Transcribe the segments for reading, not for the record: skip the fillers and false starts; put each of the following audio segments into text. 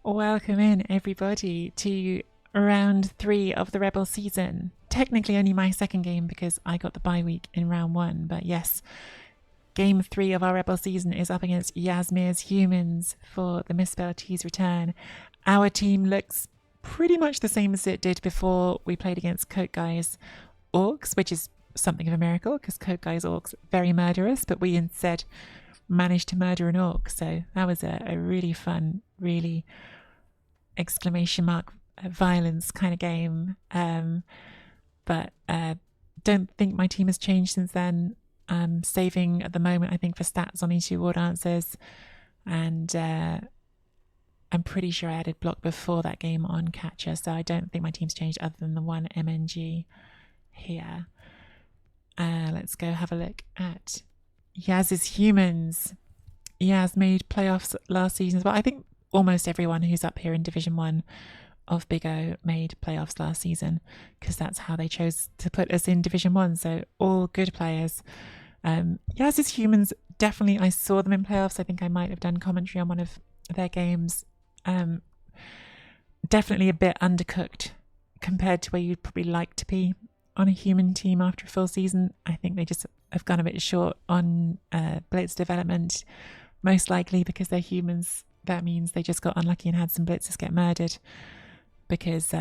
Welcome in, everybody, to round 3 of the Rebel season. Technically only my second game because I got the bye week in round 1, but yes, game 3 of our Rebel season is up against Yasmir's Humans for the MisspelledTree's return. Our team looks pretty much the same as it did before we played against Coke Guy's Orcs, which is something of a miracle because Coke Guy's Orcs very murderous, but we instead managed to murder an orc, so that was a really fun, really exclamation mark violence kind of game. But don't think my team has changed since then. I'm saving at the moment, I think, for stats on each ward answers, and I'm pretty sure I added block before that game on catcher, so I don't think my team's changed other than the one MNG here. Let's go have a look at Yaz's Humans. Yaz made playoffs last season as well. I think almost everyone who's up here in Division 1 of Big O made playoffs last season because that's how they chose to put us in Division 1. So all good players. Yaz's Humans, definitely, I saw them in playoffs. I think I might have done commentary on one of their games. Definitely a bit undercooked compared to where you'd probably like to be on a human team after a full season. I think they just have gone a bit short on blitz development, most likely because they're humans. That means they just got unlucky and had some blitzers get murdered because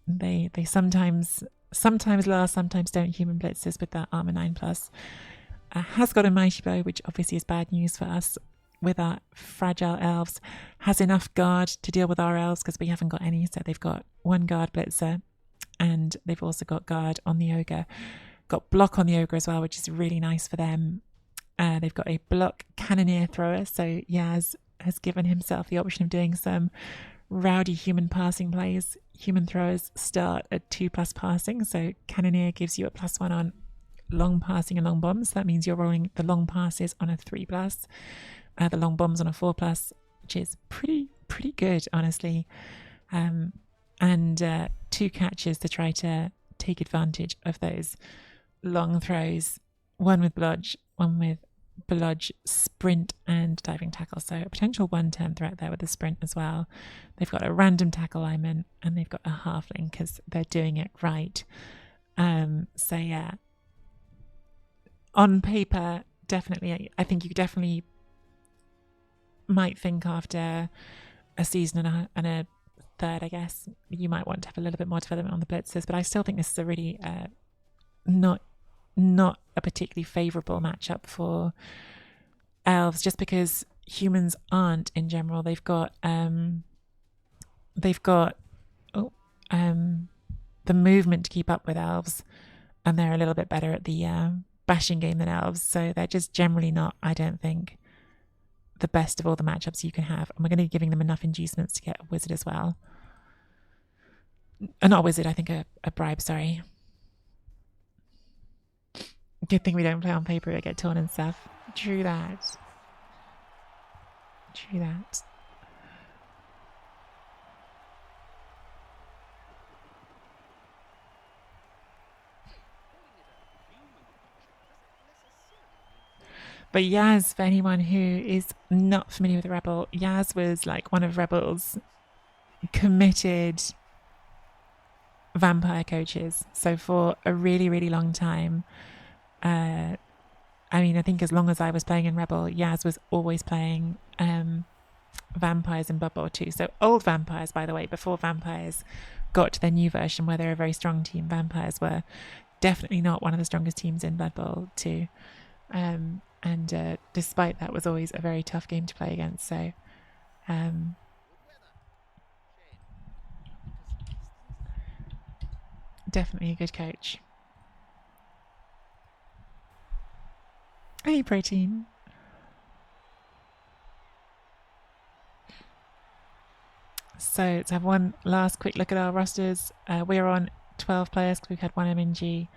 they sometimes last, sometimes don't human blitzers with that armor 9+. Has got a mighty bow, which obviously is bad news for us with our fragile elves. Has enough guard to deal with our elves because we haven't got any, so they've got one guard blitzer and they've also got guard on the ogre. Got block on the ogre as well, which is really nice for them. They've got a block cannoneer thrower, so Yaz has given himself the option of doing some rowdy human passing plays. Human throwers start at 2+ passing, so cannoneer gives you a +1 on long passing and long bombs. That means you're rolling the long passes on a 3+, the long bombs on a 4+, which is pretty good, honestly. And 2 catches to try to take advantage of those long throws, one with blodge, one with blodge, sprint and diving tackle, so a potential 1-turn threat there with the sprint as well. They've got a random tackle lineman and they've got a halfling because they're doing it right. So yeah, on paper, definitely, I think you definitely might think after a season and a third, I guess, you might want to have a little bit more development on the blitzers, but I still think this is a really not a particularly favourable matchup for elves, just because humans aren't in general. They've got the movement to keep up with elves, and they're a little bit better at the bashing game than elves, so they're just generally not, I don't think, the best of all the matchups you can have. And we're going to be giving them enough inducements to get a wizard as well. Not a wizard, I think a bribe, sorry. Good thing we don't play on paper, it get torn and stuff. True that. But Yaz, for anyone who is not familiar with Rebel, Yaz was like one of Rebel's committed vampire coaches. So for a really, really long time, I think as long as I was playing in Rebel, Yaz was always playing vampires in Blood Bowl 2. So old vampires, by the way, before vampires got to their new version where they're a very strong team. Vampires were definitely not one of the strongest teams in Blood Bowl 2. And despite that, was always a very tough game to play against. So definitely a good coach. Hey, Protein. So let's have one last quick look at our rosters. We're on 12 players because we've had one MNG.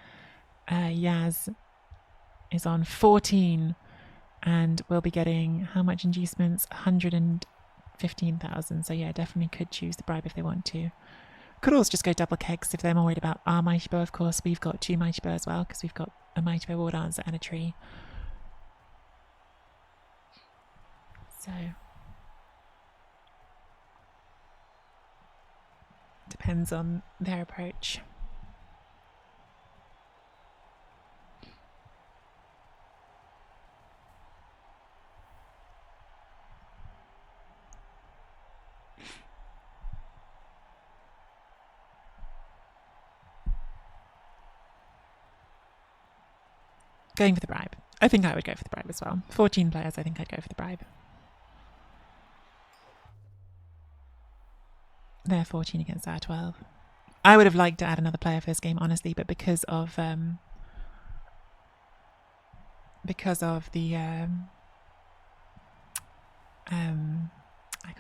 Yaz is on 14 and we'll be getting how much inducements? 115,000. So yeah, definitely could choose the bribe if they want to. Could also just go double kegs if they're more worried about our mighty bow. Of course, we've got 2 mighty bow as well because we've got a mighty bow ward answer and a tree. So Depends on their approach. Going for the bribe. I think I would go for the bribe as well. 14 players, I think I'd go for the bribe. They're 14 against our 12. I would have liked to add another player for this game, honestly, but because of the I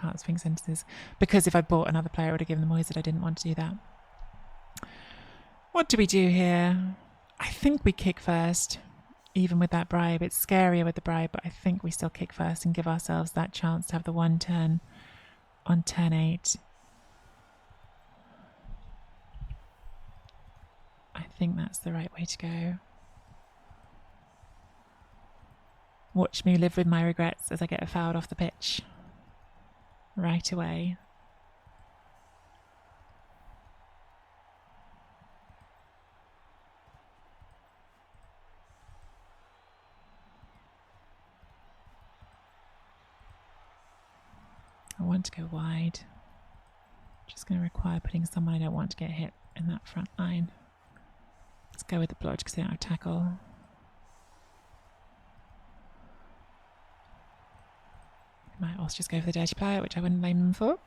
can't swing sentences. Because if I bought another player, I would have given them Moise. I didn't want to do that. What do we do here? I think we kick first, even with that bribe. It's scarier with the bribe, but I think we still kick first and give ourselves that chance to have the one turn on turn 8. I think that's the right way to go. Watch me live with my regrets as I get fouled off the pitch right away. I want to go wide. Just going to require putting someone I don't want to get hit in that front line. Let's go with the blodge because they don't have tackle. Might also just go for the dirty player, which I wouldn't blame them for.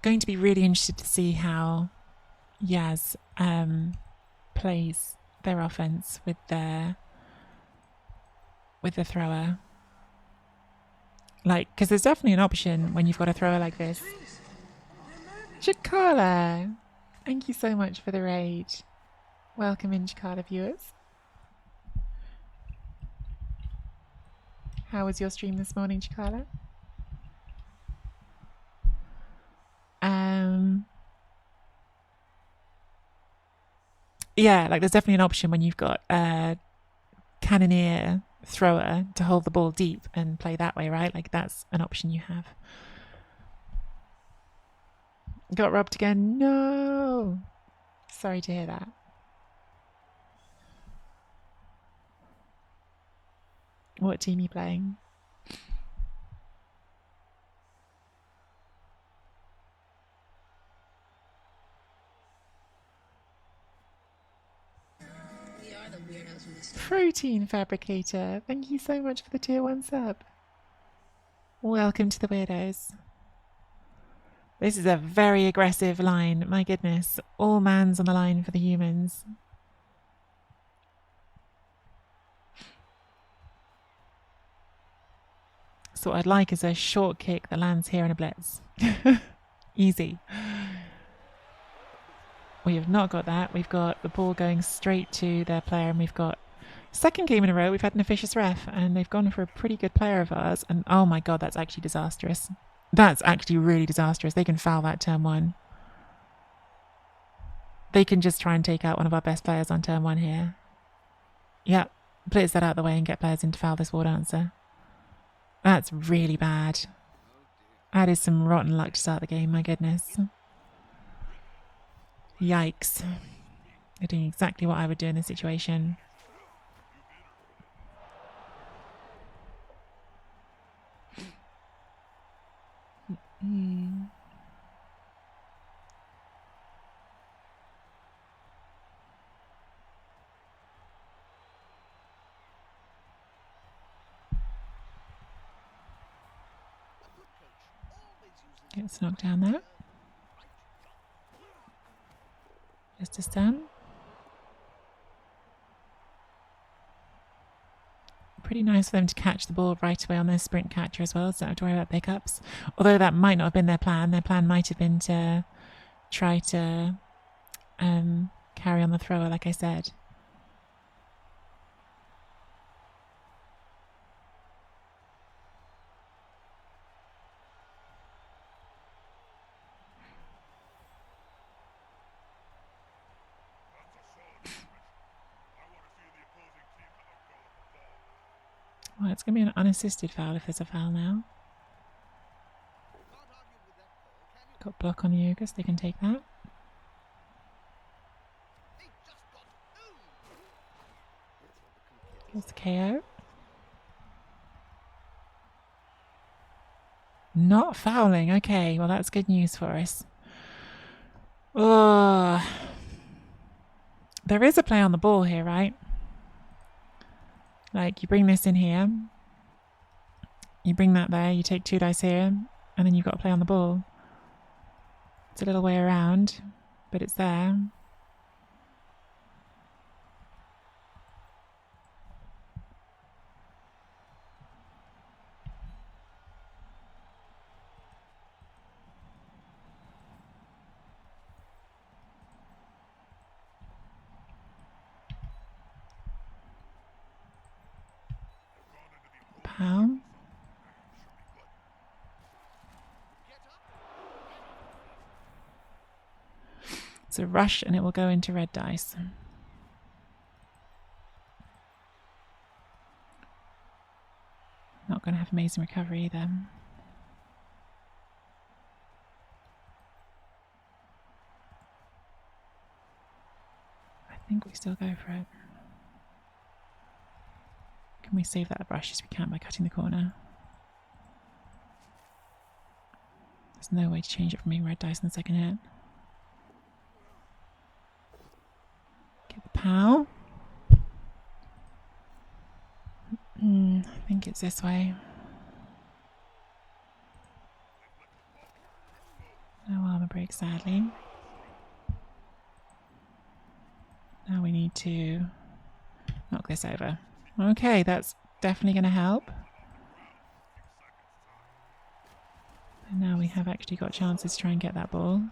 Going to be really interested to see how Yaz plays their offense with the thrower. Like, because there's definitely an option when you've got a thrower like this. Chikala, thank you so much for the raid. Welcome in, Chikala viewers. How was your stream this morning, Chikala? Yeah, like there's definitely an option when you've got a cannoneer thrower to hold the ball deep and play that way, right? Like that's an option you have. Got robbed again? No! Sorry to hear that. What team are you playing? Protein Fabricator, thank you so much for the tier 1 sub. Welcome to the Weirdos. This is a very aggressive line, my goodness. All man's on the line for the humans. So what I'd like is a short kick that lands here in a blitz. Easy. We have not got that. We've got the ball going straight to their player, and we've got second game in a row we've had an officious ref, and they've gone for a pretty good player of ours, and oh my god, that's actually disastrous. That's actually really disastrous. They can foul that turn 1. They can just try and take out one of our best players on turn 1 here. Yep, blitz that out of the way and get players in to foul this war dancer. That's really bad. That is some rotten luck to start the game, my goodness. Yikes. They're doing exactly what I would do in this situation. Gets knocked down there. Just a stun. Pretty nice for them to catch the ball right away on their sprint catcher as well, so don't have to worry about pickups. Although that might not have been their plan. Their plan might have been to try to carry on the thrower, like I said. Well, it's going to be an unassisted foul if there's a foul now. Got block on the Ogres, they can take that. Here's the KO. Not fouling, okay, well that's good news for us. Oh, there is a play on the ball here, right? Like you bring this in here, you bring that there, you take 2 dice here, and then you've got to play on the ball. It's a little way around, but it's there. Pow. It's a rush and it will go into red dice. Not going to have amazing recovery either. I think we still go for it. Can we save that brush as we can by cutting the corner? There's no way to change it from being red dice in the second hit. Get the pow. I think it's this way. No armor break, sadly. Now we need to knock this over. Okay, that's definitely going to help. And now we have actually got chances to try and get that ball.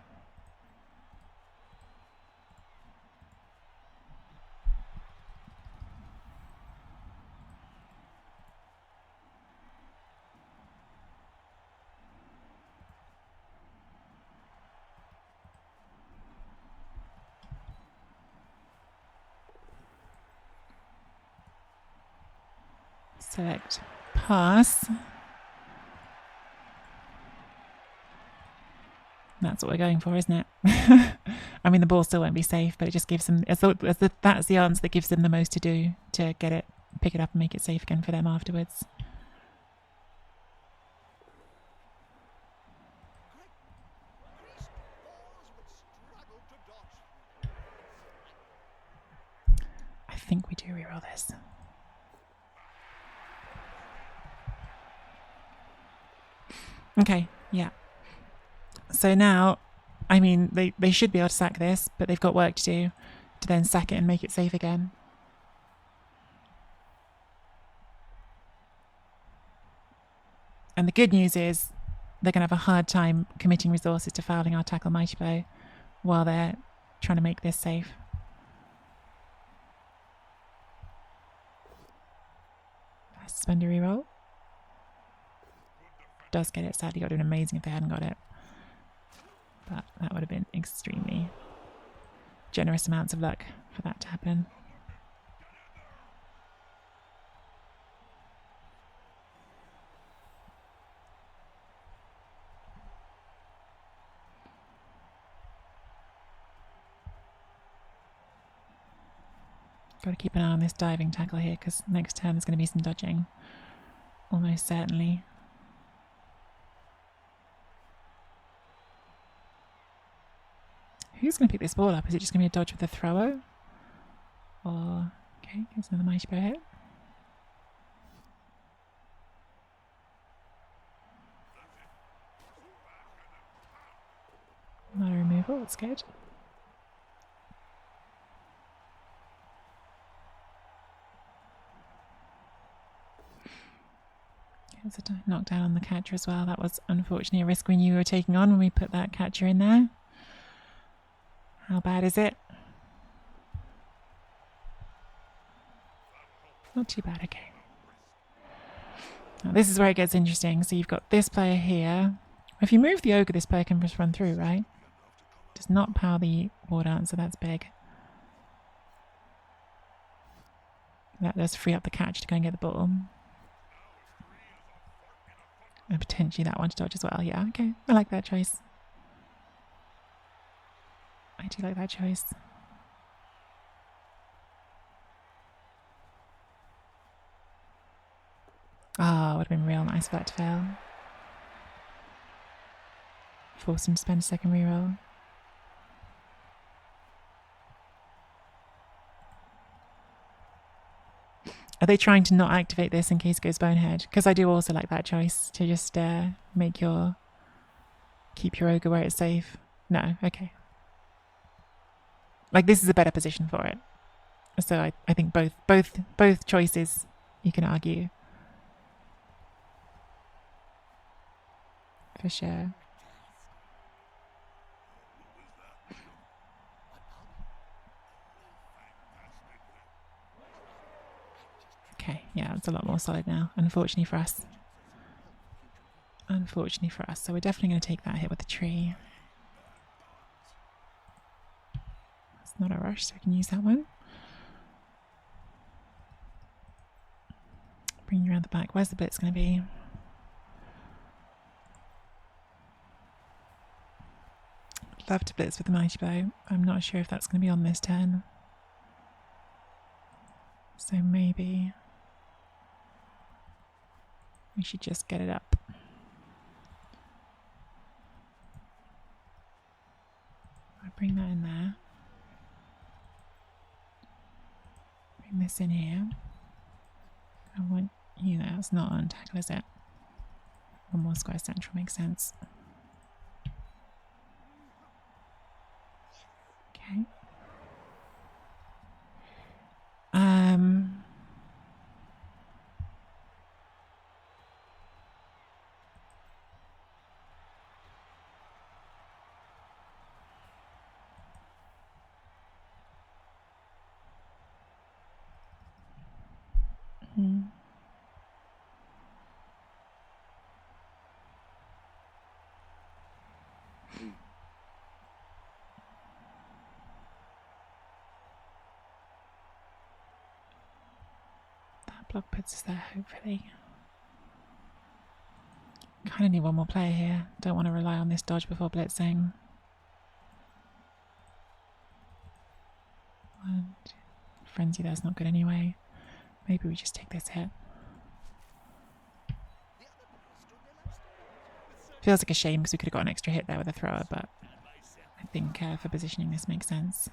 Select pass. That's what we're going for, isn't it? I mean, the ball still won't be safe, but it just gives them, that's the answer that gives them the most to do to get it, pick it up and make it safe again for them afterwards. I think we do reroll this. Okay, yeah. So now, I mean, they should be able to sack this, but they've got work to do to then sack it and make it safe again. And the good news is they're going to have a hard time committing resources to fouling our tackle mighty blow while they're trying to make this safe. Suspend a reroll. Does get it. Sadly, got it amazing if they hadn't got it. But that would have been extremely generous amounts of luck for that to happen. Got to keep an eye on this diving tackle here because next turn there's going to be some dodging. Almost certainly. Who's going to pick this ball up? Is it just going to be a dodge with the thrower? Or, okay, here's another mighty blow hit. Not a removal, that's good. Here's a knockdown on the catcher as well. That was unfortunately a risk we knew we were taking on when we put that catcher in there. How bad is it? Not too bad, okay. Now this is where it gets interesting. So you've got this player here. If you move the ogre, this player can just run through, right? Does not power the war dance, so that's big. That does free up the catch to go and get the ball. And potentially that one to dodge as well. Yeah, okay. I like that choice. I do like that choice. Oh, it would have been real nice for that to fail. Force him to spend a second reroll. Are they trying to not activate this in case it goes bonehead? Because I do also like that choice to just keep your ogre where it's safe. No, okay. Like this is a better position for it. So I think both choices you can argue. For sure. Okay, yeah, it's a lot more solid now, unfortunately for us. Unfortunately for us. So we're definitely going to take that hit with the tree. It's not a rush, so we can use that one. Bring you around the back. Where's the blitz going to be? I'd love to blitz with the mighty bow. I'm not sure if that's going to be on this turn. So maybe we should just get it up. I'll bring that in there. Bring this in here. I want you there. It's not on tackle, is it? One more square central makes sense. Okay. That block puts us there, hopefully. Kind of need one more player here. Don't want to rely on this dodge before blitzing. And frenzy there's not good anyway. Maybe we just take this hit. Feels like a shame because we could have got an extra hit there with a thrower, but I think for positioning this makes sense.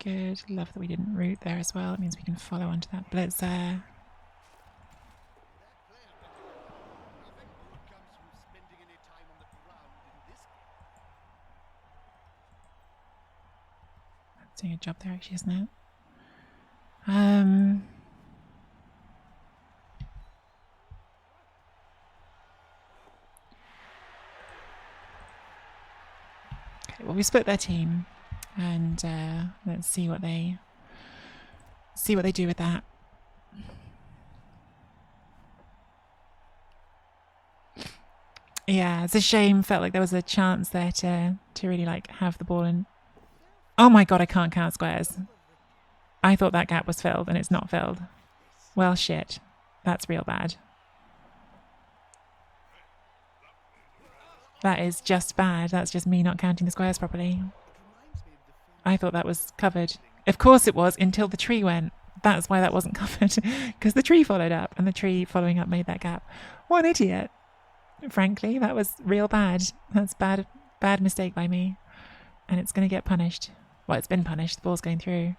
Good. Love that we didn't root there as well. It means we can follow onto that blitz there. That's doing a job there actually, isn't it? Okay, well we split their team and let's see what they do with that. Yeah, it's a shame. Felt like there was a chance there to really like have the ball and oh my god, I can't count squares. I thought that gap was filled and it's not filled. Well shit. That's real bad. That is just bad. That's just me not counting the squares properly. I thought that was covered. Of course it was until the tree went. That's why that wasn't covered. Because the tree followed up and the tree following up made that gap. What an idiot. Frankly, that was real bad. That's bad mistake by me. And it's going to get punished. Well, it's been punished. The ball's going through.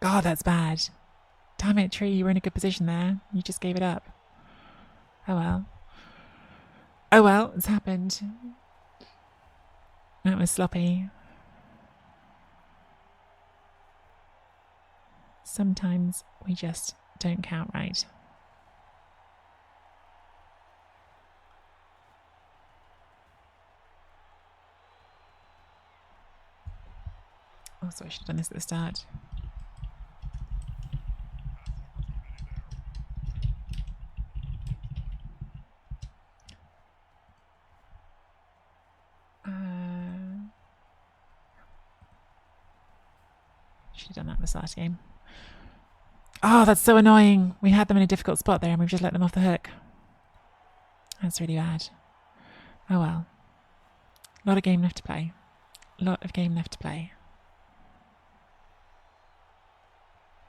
God, that's bad. Damn it, tree. You were in a good position there. You just gave it up. Oh well. Oh well, it's happened. That was sloppy. Sometimes we just don't count right. Also, I should have done this at the start. should have done that in the start game. Oh, that's so annoying. We had them in a difficult spot there and we've just let them off the hook. That's really bad. Oh well. A lot of game left to play. Lot of game left to play.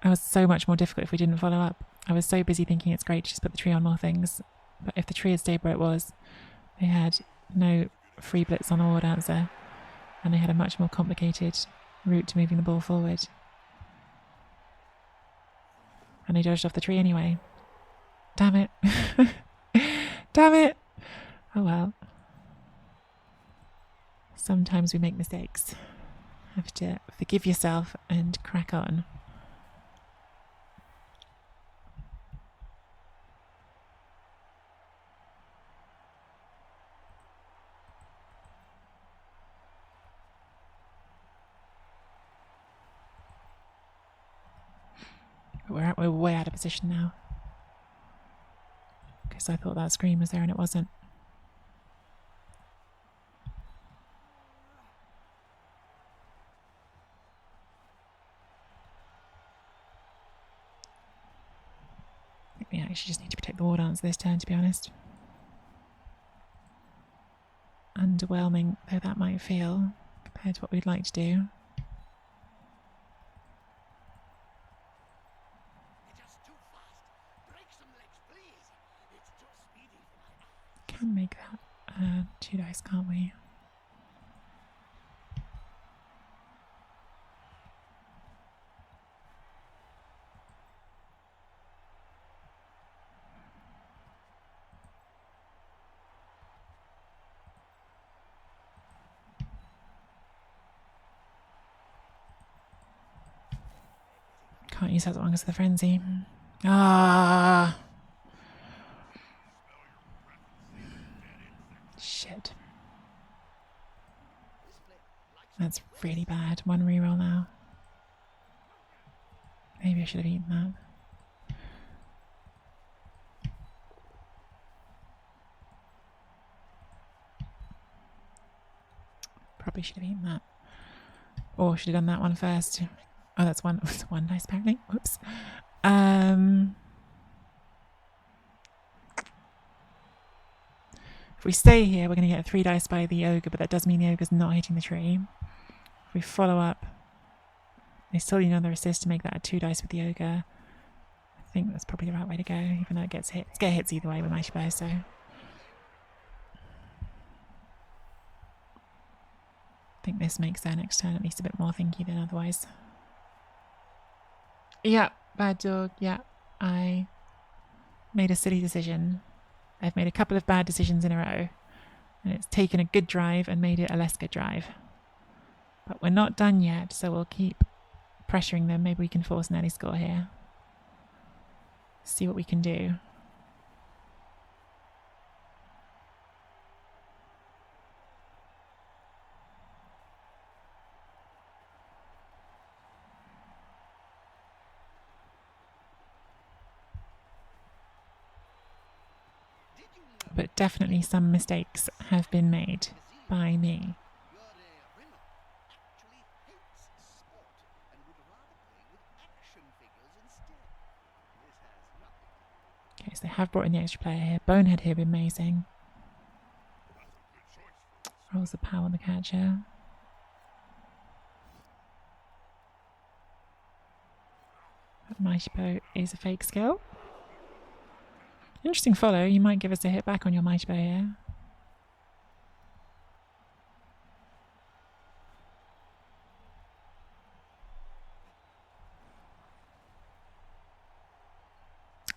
It was so much more difficult if we didn't follow up. I was so busy thinking it's great to just put the tree on more things. But if the tree had stayed where it was, they had no free blitz on the ward answer. And they had a much more complicated route to moving the ball forward. And they dodged off the tree anyway. Damn it. Damn it. Oh well. Sometimes we make mistakes. Have to forgive yourself and crack on. We're way out of position now. Because I thought that screen was there and it wasn't. I think we actually just need to protect the war dance this turn, to be honest. Underwhelming though that might feel compared to what we'd like to do. Can make that 2 dice, can't we? Can't use that as long as the frenzy. Ah. Shit. That's really bad. 1 reroll now. Maybe I should have eaten that. Probably should have eaten that. Or should have done that one first. Oh, that's one. That's 1 dice apparently. Whoops. If we stay here, we're going to get 3 dice by the ogre, but that does mean the ogre's not hitting the tree. If we follow up, they still need another assist to make that a 2 dice with the ogre. I think that's probably the right way to go, even though it gets hit. It's get hits either way with Mighty Bow, so. I think this makes their next turn at least a bit more thinky than otherwise. Yeah, bad dog. Yeah, I made a silly decision. I've made a couple of bad decisions in a row, and it's taken a good drive and made it a less good drive. But we're not done yet, so we'll keep pressuring them. Maybe we can force an early score here. See what we can do. But definitely some mistakes have been made by me. Okay, so they have brought in the extra player here. Bonehead here would be amazing. Rolls the power on the catcher. That Mighty Bow is a fake skill. Interesting follow. You might give us a hit back on your Mighty Bow here.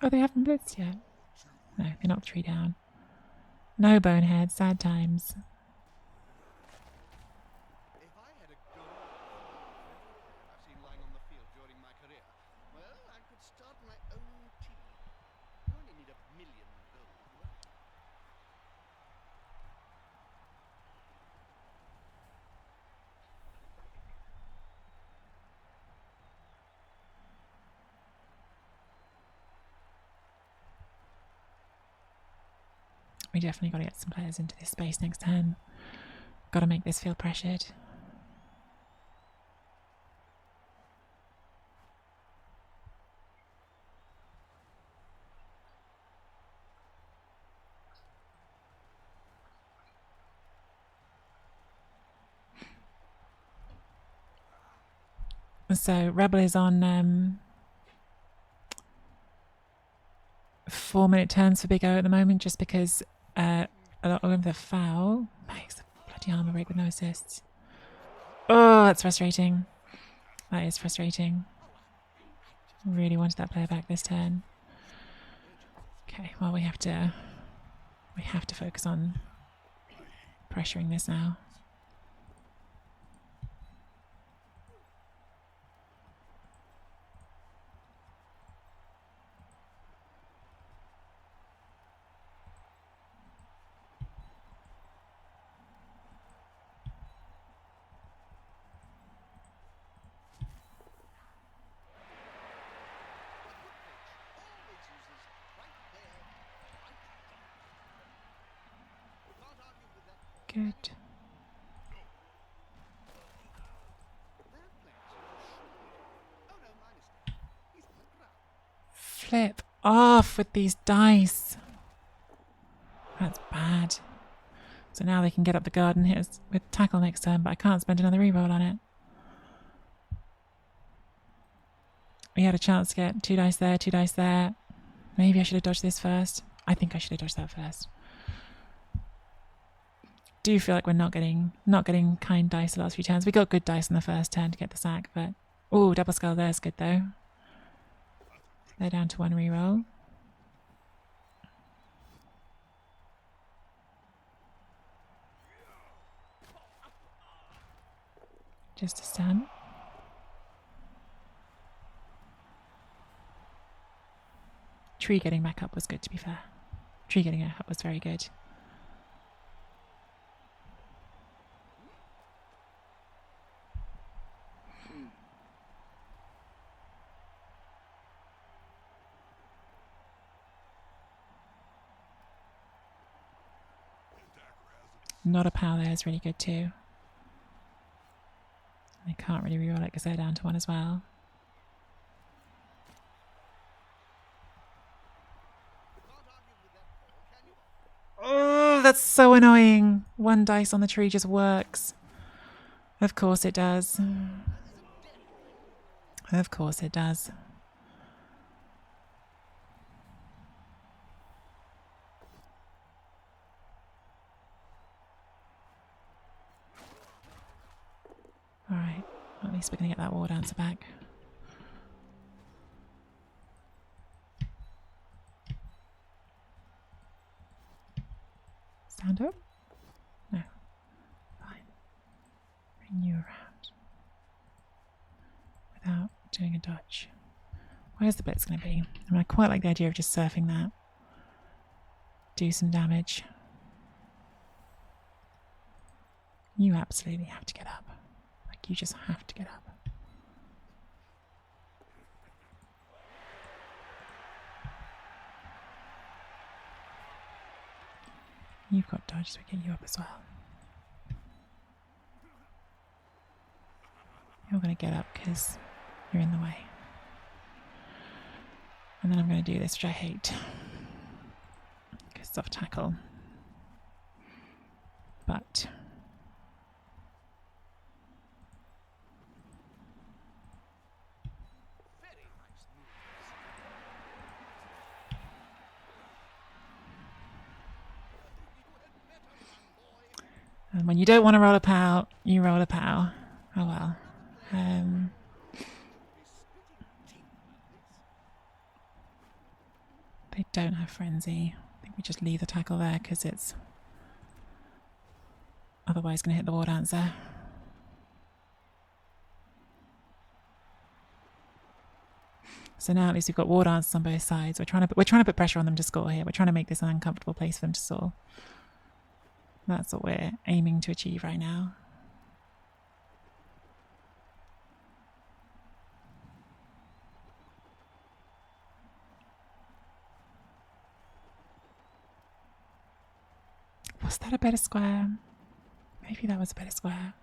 Oh, they haven't blitzed yet. No, they knocked the tree down. No Bonehead. Sad times. We definitely got to get some players into this space next turn. Got to make this feel pressured. So Rebel is on 4-minute turns for Big O at the moment, just because a lot of the foul makes a bloody armor break with no assists. Oh, that's frustrating. That is frustrating. Really wanted that player back this turn. Okay, well we have to focus on pressuring this now. Good. Flip off with these dice. That's bad. So now they can get up the guard and hit us with tackle next turn, but I can't spend another reroll on it. We had a chance to get 2 dice there, 2 dice there. Maybe I should have dodged this first. I think I should have dodged that first. Do feel like we're not getting kind dice the last few turns. We got good dice on the first turn to get the sack, but oh, double skull there's good though. They're down to 1 reroll. Just a stun. Tree getting back up was good, to be fair. Tree getting up was very good. Not a power there is really good too. They can't really reroll it because they're down to 1 as well. Oh, that's so annoying. 1 dice on the tree just works. Of course it does. Of course it does. Alright, at least we're going to get that war dancer back. Stand up? No. Fine. Bring you around. Without doing a dodge. Where's the blitz going to be? I mean, I quite like the idea of just surfing that. Do some damage. You absolutely have to get up. Like, you just have to get up. You've got dodge, so we get you up as well. You're going to get up because you're in the way. And then I'm going to do this, which I hate. Because it's off tackle. But and when you don't want to roll a POW, you roll a POW. Oh well. They don't have frenzy. I think we just leave the tackle there because it's otherwise going to hit the war dancer. So now at least we've got war dancers on both sides. We're trying to put pressure on them to score here. We're trying to make this an uncomfortable place for them to score. That's what we're aiming to achieve right now. Was that a better square? Maybe that was a better square.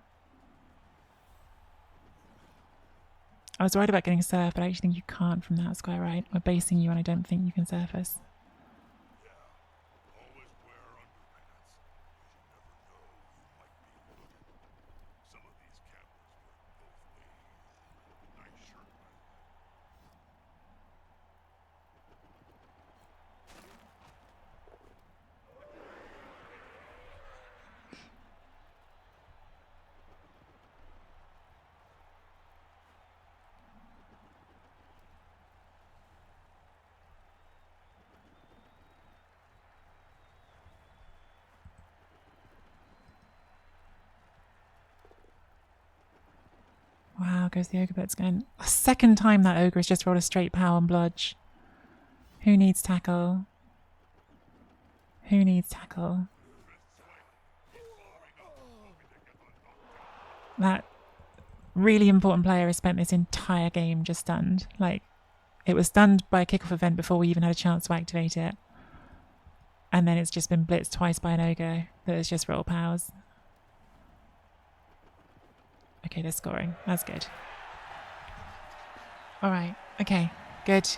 I was worried about getting surf, but I actually think you can't from that square, right? We're basing you and I don't think you can surface. out goes the ogre blitz again. A second time that ogre has just rolled a straight power and bludge. Who needs tackle? Who needs tackle? That really important player has spent this entire game just stunned. Like, it was stunned by a kickoff event before we even had a chance to activate it. And then it's just been blitzed twice by an ogre that has just rolled powers. Okay, they're scoring. That's good. Alright, okay. Good. So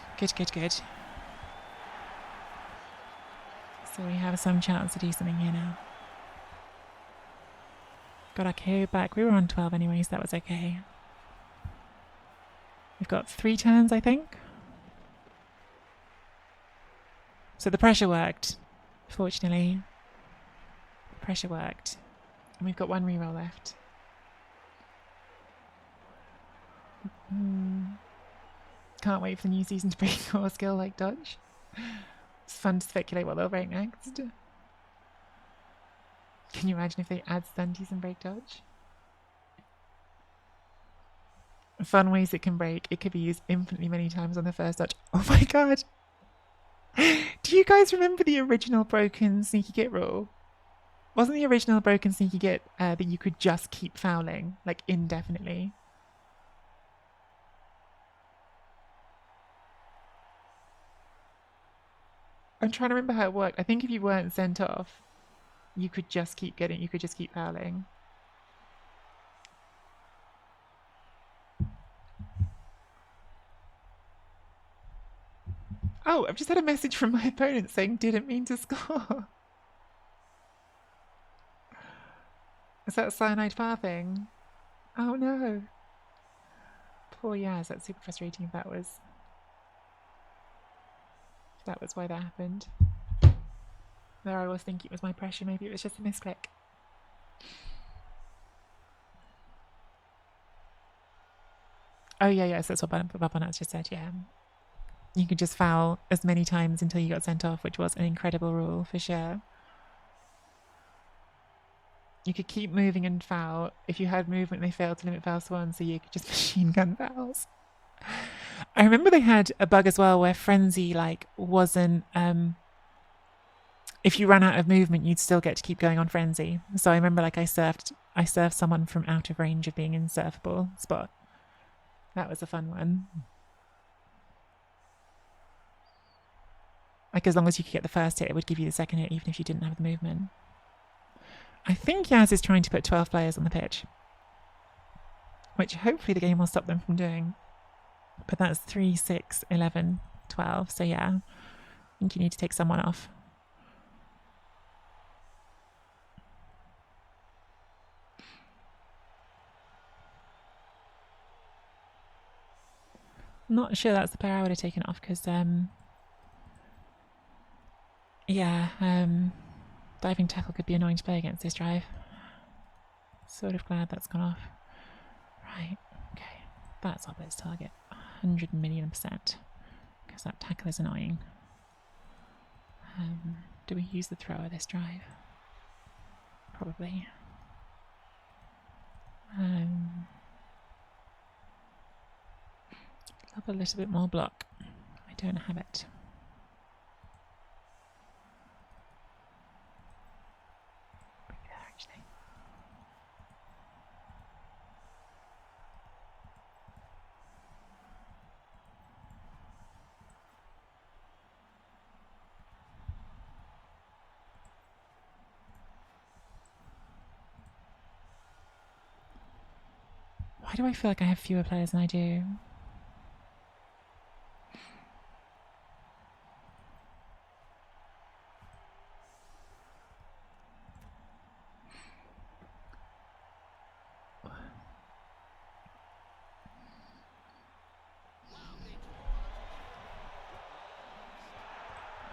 we have some chance to do something here now. Got our KO back. We were on 12 anyway, so that was okay. We've got 3 turns, I think. So the pressure worked. Fortunately. The pressure worked. And we've got 1 reroll left. Can't wait for the new season to bring more skill like dodge. It's fun to speculate what they'll break next. Can you imagine if they add stunties and break dodge? Fun ways it can break. It could be used infinitely many times on the first dodge. Oh my god! Do you guys remember the original broken sneaky git rule? Wasn't the original broken sneaky git that you could just keep fouling, like indefinitely? I'm trying to remember how it worked. I think if you weren't sent off, you could just keep fouling. Oh, I've just had a message from my opponent saying didn't mean to score. Is that cyanide pathing? Oh no. Poor Yaz, that's super frustrating if that was why that happened. There I was thinking it was my pressure, maybe it was just a misclick. Oh yeah, yes, that's what Babonats just said, yeah. You could just foul as many times until you got sent off, which was an incredible rule for sure. You could keep moving and foul. If you had movement, they failed to limit fouls to 1, so you could just machine gun fouls. I remember they had a bug as well where Frenzy wasn't if you ran out of movement you'd still get to keep going on Frenzy. So I remember I surfed someone from out of range of being in surfable spot. That was a fun one. As long as you could get the first hit, it would give you the second hit even if you didn't have the movement. I think Yaz is trying to put 12 players on the pitch, which hopefully the game will stop them from doing. But that's 3, 6, 11, 12. So yeah, I think you need to take someone off. Not sure that's the player I would have taken off because, diving tackle could be annoying to play against this drive. Sort of glad that's gone off. Right, okay. That's our blitz target. 100 million %. Because that tackle is annoying. Do we use the thrower this drive? Probably. Love a little bit more block. I don't have it. Maybe there actually. Why do I feel like I have fewer players than I do?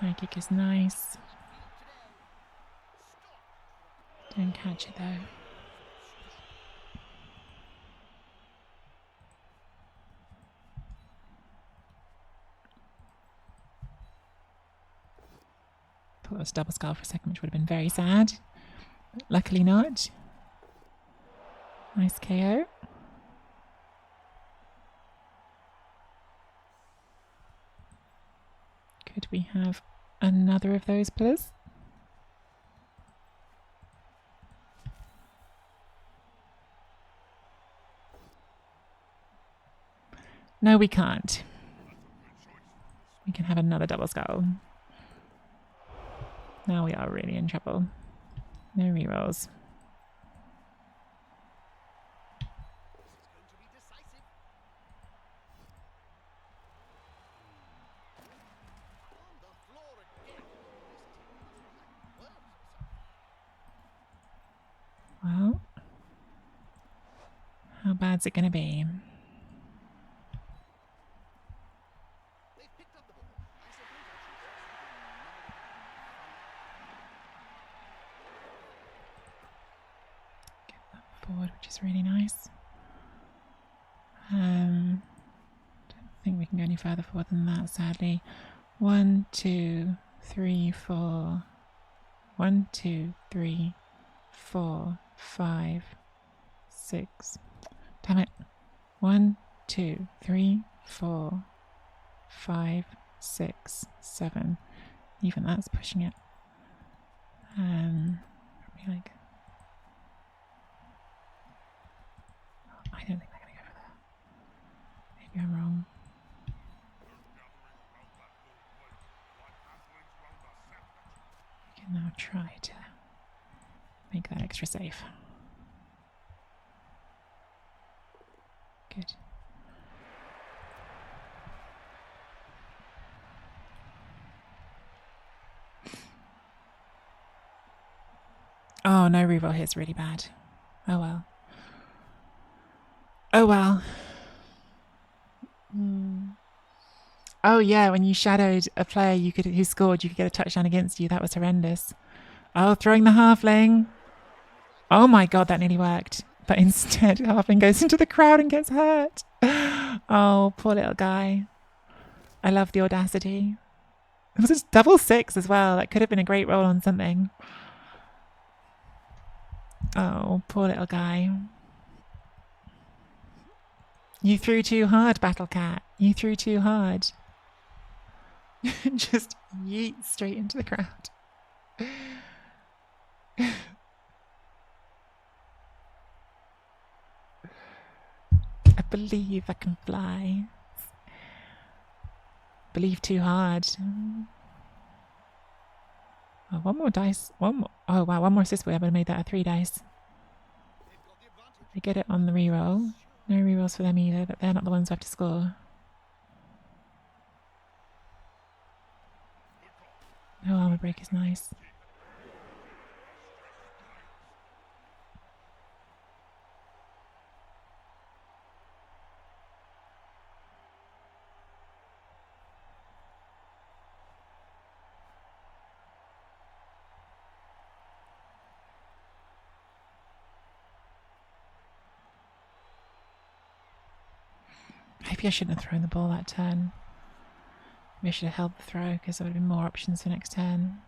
My kick is nice. Don't catch it though. Thought it was double skull for a second, which would have been very sad. But luckily not. Nice KO. Could we have another of those, please? No, we can't. We can have another double skull. Now we are really in trouble. No rerolls. Well, how bad's it going to be? Get that forward, which is really nice. Don't think we can go any further forward than that, sadly. 1, 2, 3, 4. 1, 2, 3, 4, 5, 6. Damn it. 1, 2, 3, 4, 5, 6, 7. Even that's pushing it. Probably like. I don't think they're gonna go for that. Maybe I'm wrong. We can now try to make that extra safe. Good. Oh, no reroll here is really bad. Oh well. Oh well. Oh yeah, when you shadowed a player who scored, you could get a touchdown against you. That was horrendous. Oh, throwing the halfling. Oh my god, that nearly worked. But instead, halfling goes into the crowd and gets hurt. Oh, poor little guy. I love the audacity. It was a double 6 as well. That could have been a great roll on something. Oh, poor little guy. You threw too hard, Battle Cat. You threw too hard. Just yeet straight into the crowd. I believe I can fly. Believe too hard. Oh, one more dice. One more. Oh wow, one more assist. We haven't made that a 3 dice. They get it on the reroll. No rerolls for them either, but they're not the ones who have to score. No armor break is nice. Maybe I shouldn't have thrown the ball that turn. Maybe I should have held the throw because there would have been more options for next turn.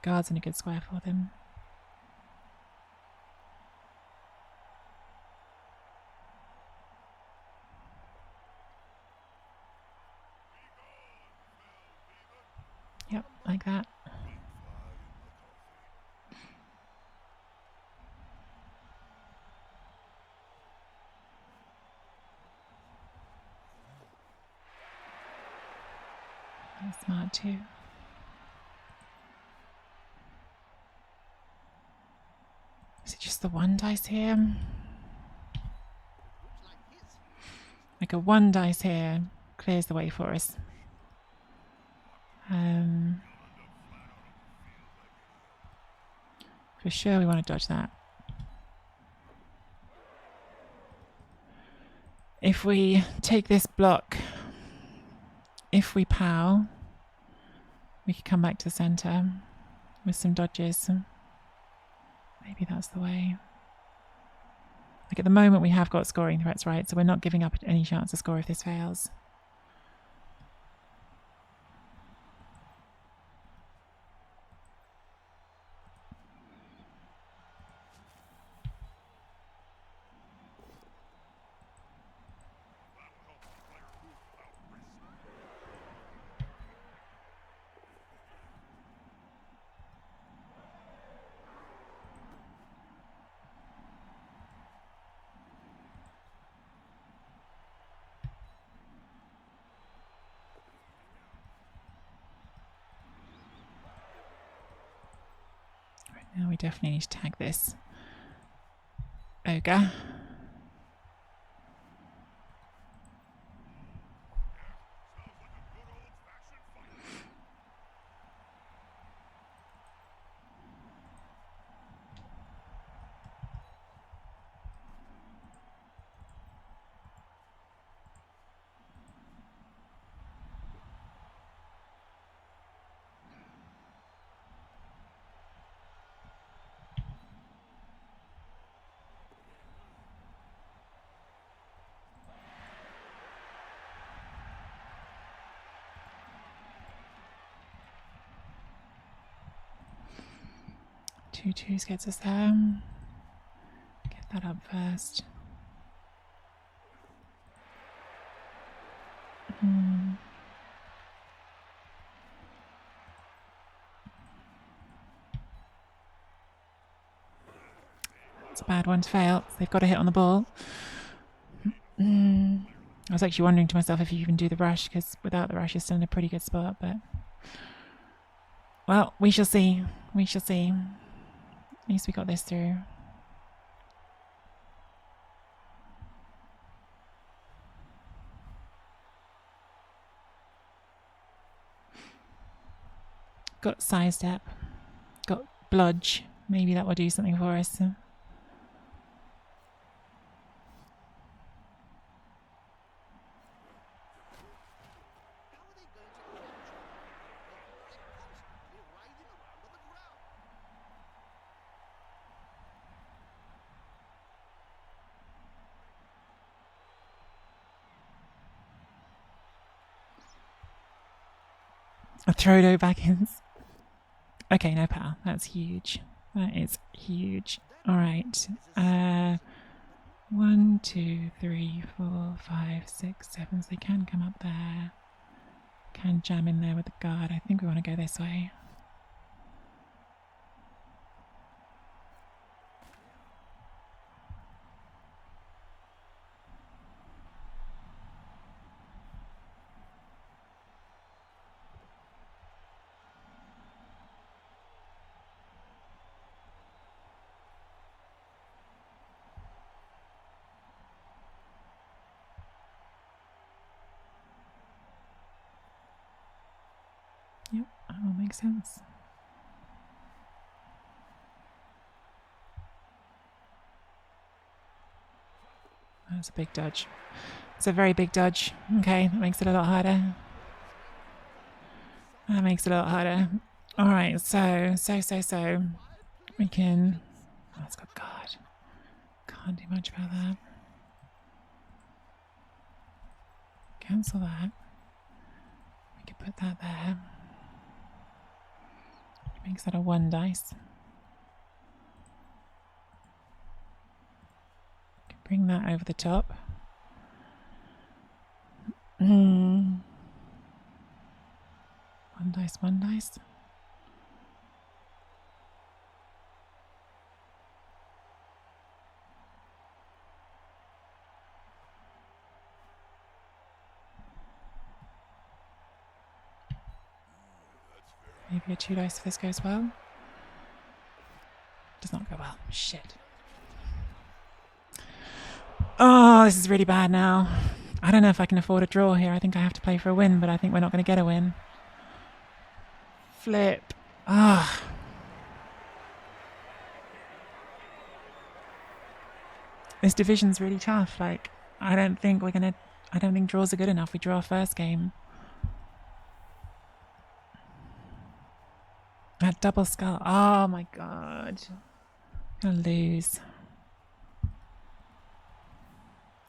Guard's in a good square for them. Yep, like that. That's smart too. Is it just the 1 dice here? Like a 1 dice here clears the way for us. For sure we want to dodge that. If we take this block, if we pow, we could come back to the centre with some dodges. Maybe that's the way. Like at the moment we have got scoring threats, right? So we're not giving up any chance to score if this fails. we definitely need to tag this ogre. Two twos gets us there. Get that up first. It's a bad one to fail. They've got to hit on the ball. I was actually wondering to myself if you even do the rush, because without the rush you're still in a pretty good spot, but... Well, we shall see. We shall see. At least we got this through. Got side step. Got bludge. Maybe that will do something for us. A Throdo back in. Okay, no power. That's huge. That is huge. Alright. 1, 2, 3, 4, 5, 6, 7. So they can come up there. Can jam in there with the guard. I think we want to go this way. Yep, that all makes sense. That's a big dodge. It's a very big dodge. Okay, that makes it a lot harder. That makes it a lot harder. Alright, so. We can... Oh, it's got guard. Can't do much about that. Cancel that. We can put that there. Makes that a 1 dice. Can bring that over the top. 1 dice, 1 dice. Maybe a 2 dice if this goes well. Does not go well. Shit. Oh, this is really bad now. I don't know if I can afford a draw here. I think I have to play for a win, but I think we're not going to get a win. Flip. Ah. This division's really tough. Like, I don't think draws are good enough. We draw our first game. That double skull. Oh my god. I'm gonna lose.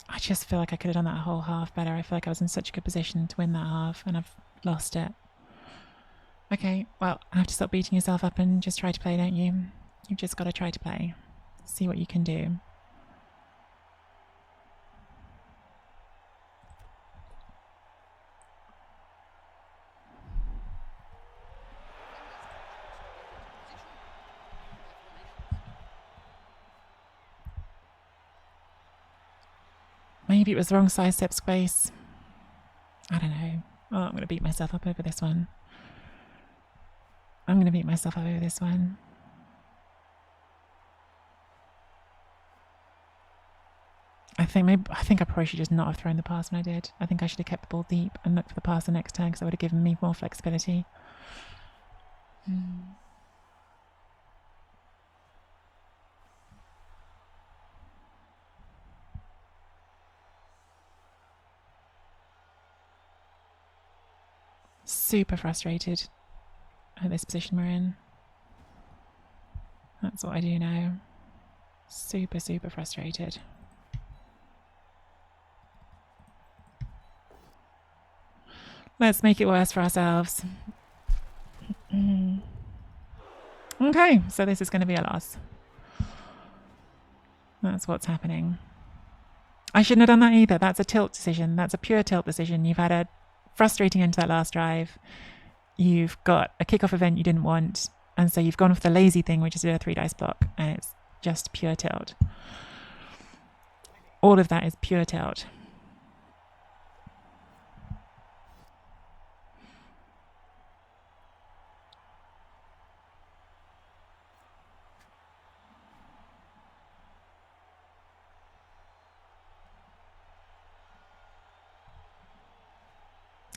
I just feel like I could have done that whole half better. I feel like I was in such a good position to win that half and I've lost it. Okay, well, I have to stop beating yourself up and just try to play, don't you? You've just got to try to play. See what you can do. Maybe it was the wrong size step space. I don't know. Oh, I'm going to beat myself up over this one. I'm going to beat myself up over this one. I think I probably should just not have thrown the pass when I did. I think I should have kept the ball deep and looked for the pass the next turn because that would have given me more flexibility. Super frustrated at this position we're in. That's what I do now. Super, super frustrated. Let's make it worse for ourselves. Okay, so this is going to be a loss. That's what's happening. I shouldn't have done that either. That's a tilt decision. That's a pure tilt decision. You've had a frustrating end to that last drive. You've got a kickoff event you didn't want, and so you've gone for the lazy thing, which is a 3 dice block, and it's just pure tilt. All of that is pure tilt.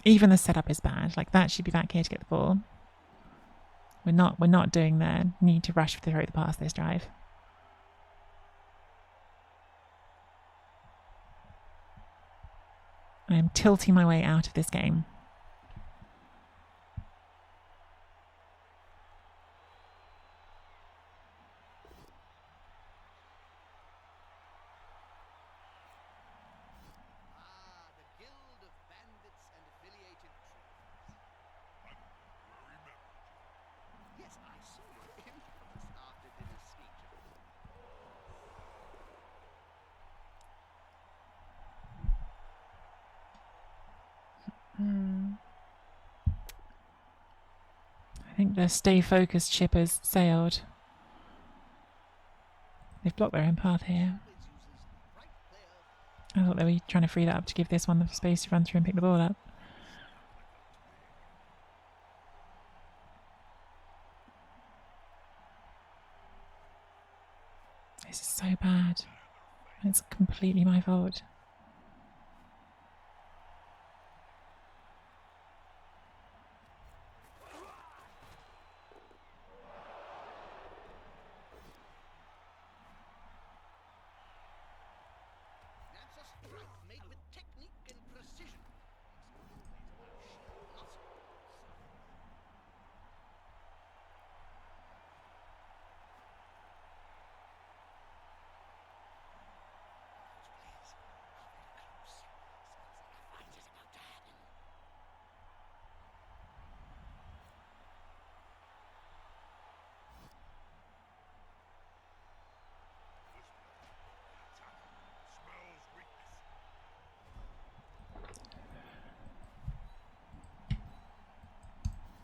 Even the setup is bad. Like, that should be back here to get the ball. We're not doing the need to rush to throw the pass this drive. I am tilting my way out of this game. I think the stay focused ship has sailed. They've blocked their own path here. I thought they were trying to free that up to give this one the space to run through and pick the ball up. This is so bad. It's completely my fault.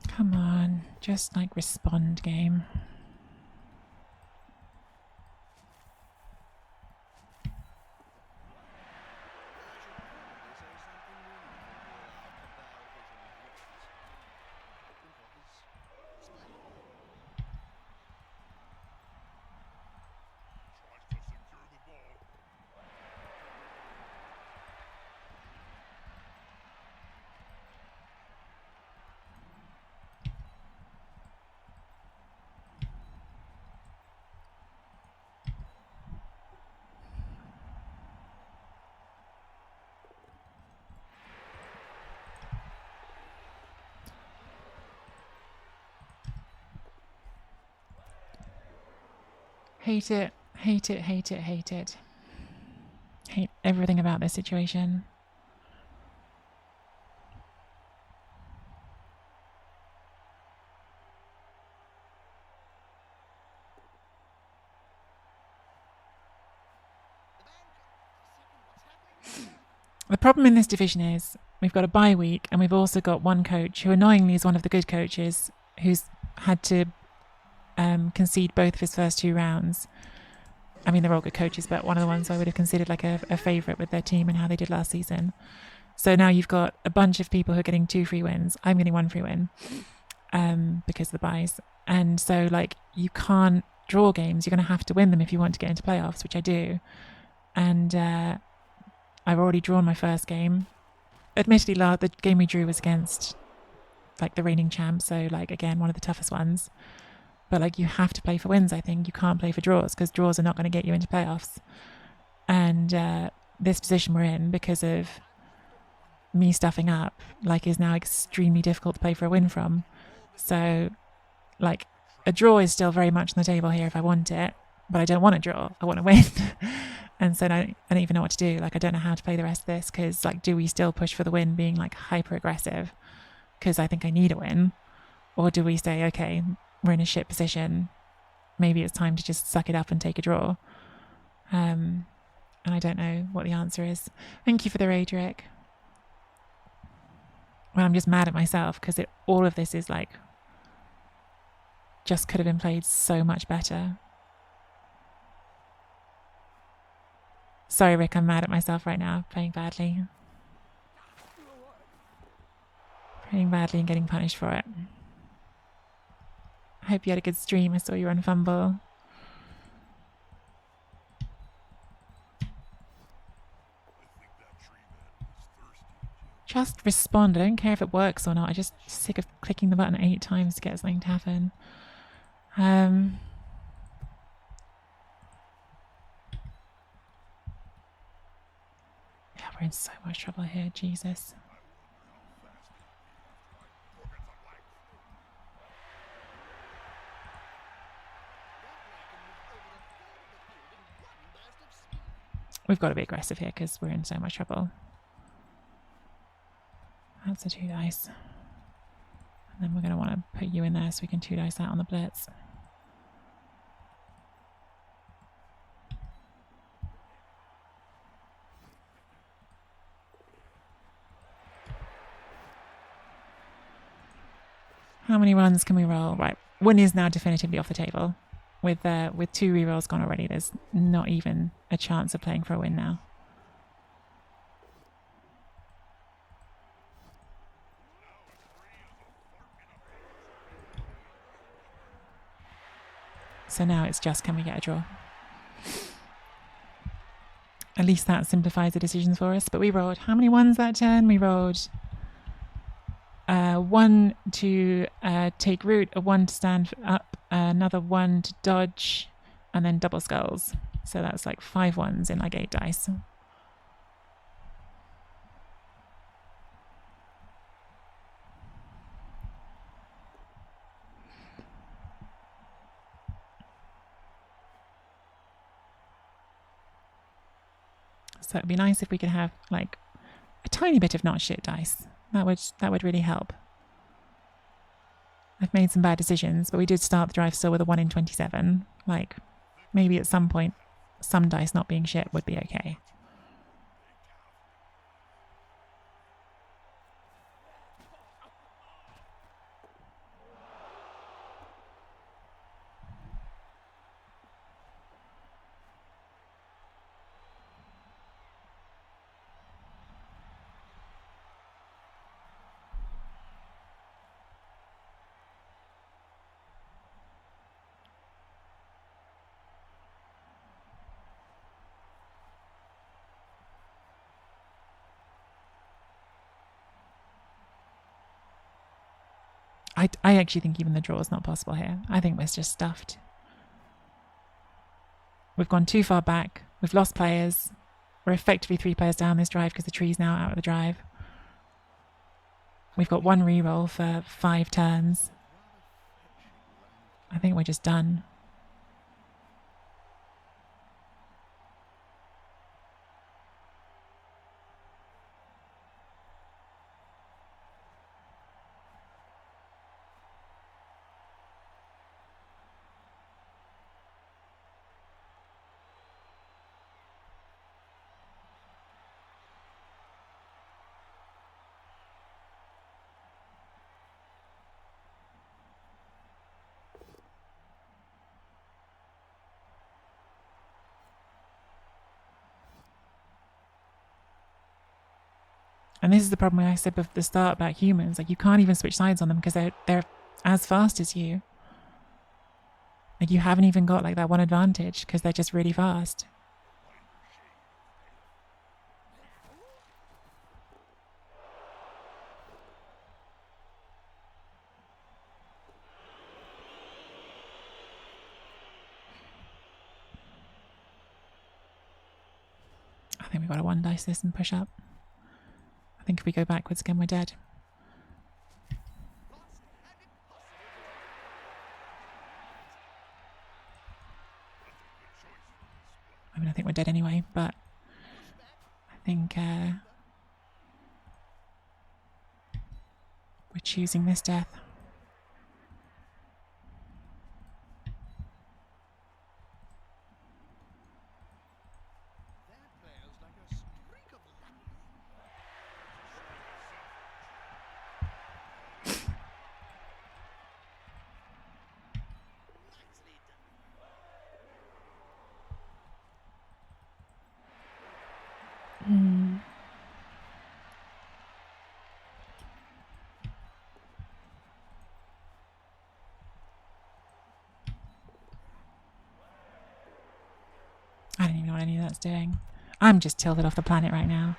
Come on, just like respond, game. Hate it, hate it, hate it, hate it. Hate everything about this situation. The problem in this division is we've got a bye week and we've also got one coach who annoyingly is one of the good coaches who's had to concede both of his first 2 rounds. I mean, they're all good coaches, but one of the ones I would have considered like a favourite with their team and how they did last season. So now you've got a bunch of people who are getting 2 free wins. I'm getting 1 free win because of the buys. And so, like, you can't draw games. You're going to have to win them if you want to get into playoffs, which I do. and I've already drawn my first game. Admittedly, the game we drew was against like the reigning champ, so like again one of the toughest ones. But like you have to play for wins. I think you can't play for draws because draws are not going to get you into playoffs. And this position we're in, because of me stuffing up, like is now extremely difficult to play for a win from. So like a draw is still very much on the table here if I want it, but I don't want a draw. I want to win. And so I don't even know what to do. Like I don't know how to play the rest of this, because like do we still push for the win being like hyper aggressive because I think I need a win, or do we say, okay, we're in a shit position, maybe it's time to just suck it up and take a draw? And I don't know what the answer is. Thank you for the raid, Rick. Well, I'm just mad at myself because all of this is like just could have been played so much better. Sorry, Rick, I'm mad at myself right now, playing badly. Playing badly and getting punished for it. I hope you had a good stream. I saw you on Fumble. Just respond. I don't care if it works or not. I'm just sick of clicking the button 8 times to get something to happen. Yeah, we're in so much trouble here. Jesus. We've got to be aggressive here because we're in so much trouble. That's a 2 dice. And then we're going to want to put you in there so we can 2 dice out on the blitz. How many runs can we roll? Right, 1 is now definitively off the table. With 2 rerolls gone already, there's not even a chance of playing for a win now. So now it's just, can we get a draw? At least that simplifies the decisions for us. But we rolled how many 1s that turn? We rolled 1 to take root, a 1 to stand up, another 1 to dodge, and then double skulls. So that's like 5 1s in like 8 dice. So it'd be nice if we could have like a tiny bit of not shit dice. That would really help. I've made some bad decisions, but we did start the drive still with a 1 in 27. Like maybe at some point some dice not being shit would be okay. I actually think even the draw is not possible here. I think we're just stuffed. We've gone too far back. We've lost players. We're effectively 3 players down this drive because the tree's now out of the drive. We've got 1 reroll for 5 turns. I think we're just done. And this is the problem I said at the start about humans. Like you can't even switch sides on them because they're as fast as you. Like you haven't even got like that one advantage because they're just really fast. we got to one dice this and push up. I think if we go backwards again, we're dead. I mean, I think we're dead anyway, but I think we're choosing this death. I don't even know what any of that's doing. I'm just tilted off the planet right now.